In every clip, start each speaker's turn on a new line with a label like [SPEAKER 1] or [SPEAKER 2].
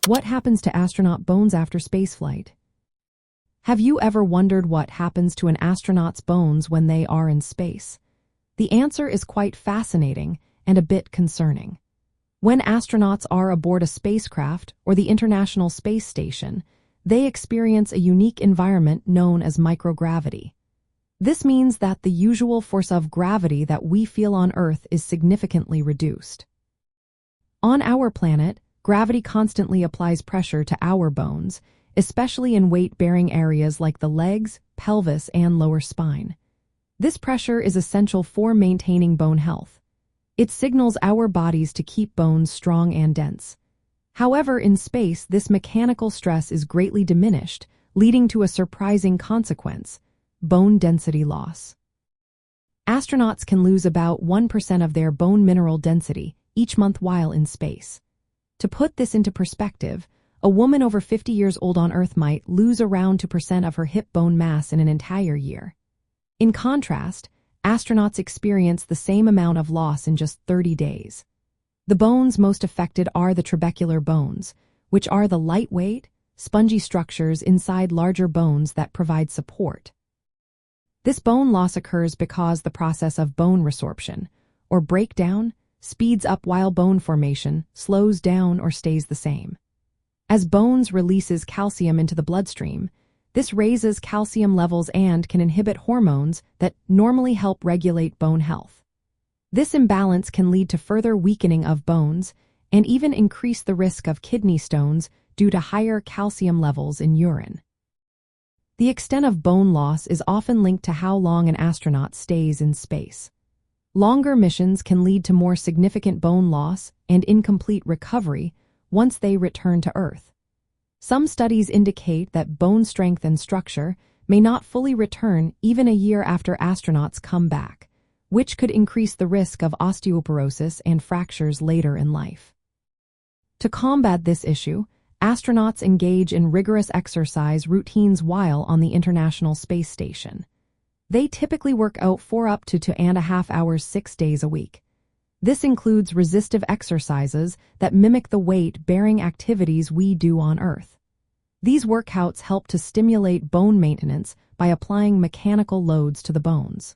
[SPEAKER 1] What happens to astronaut bones after spaceflight? Have you ever wondered what happens to an astronaut's bones when they are in space? The answer is quite fascinating and a bit concerning. When astronauts are aboard a spacecraft or the International Space Station, they experience a unique environment known as microgravity. This means that the usual force of gravity that we feel on Earth is significantly reduced. On our planet, gravity constantly applies pressure to our bones, especially in weight-bearing areas like the legs, pelvis, and lower spine. This pressure is essential for maintaining bone health. It signals our bodies to keep bones strong and dense. However, in space, this mechanical stress is greatly diminished, leading to a surprising consequence: bone density loss. Astronauts can lose about 1% of their bone mineral density each month while in space. To put this into perspective, a woman over 50 years old on Earth might lose around 2% of her hip bone mass in an entire year. In contrast, astronauts experience the same amount of loss in just 30 days. The bones most affected are the trabecular bones, which are the lightweight, spongy structures inside larger bones that provide support. This bone loss occurs because the process of bone resorption, or breakdown, speeds up while bone formation slows down or stays the same. As bones releases calcium into the bloodstream, this raises calcium levels and can inhibit hormones that normally help regulate bone health. This imbalance can lead to further weakening of bones and even increase the risk of kidney stones due to higher calcium levels in urine. The extent of bone loss is often linked to how long an astronaut stays in space. Longer missions can lead to more significant bone loss and incomplete recovery once they return to Earth. Some studies indicate that bone strength and structure may not fully return even a year after astronauts come back, which could increase the risk of osteoporosis and fractures later in life. To combat this issue, astronauts engage in rigorous exercise routines while on the International Space Station. They typically work out for up to 2.5 hours 6 days a week. This includes resistive exercises that mimic the weight-bearing activities we do on Earth. These workouts help to stimulate bone maintenance by applying mechanical loads to the bones.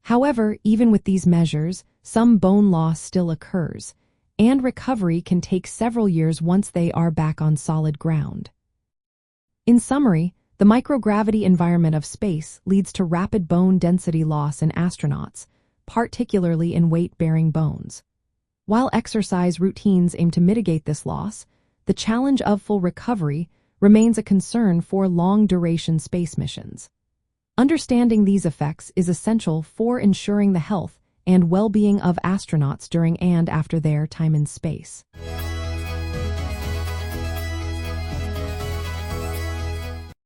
[SPEAKER 1] However, even with these measures, some bone loss still occurs, and recovery can take several years once they are back on solid ground. In summary, the microgravity environment of space leads to rapid bone density loss in astronauts, particularly in weight-bearing bones. While exercise routines aim to mitigate this loss, the challenge of full recovery remains a concern for long-duration space missions. Understanding these effects is essential for ensuring the health and well-being of astronauts during and after their time in space.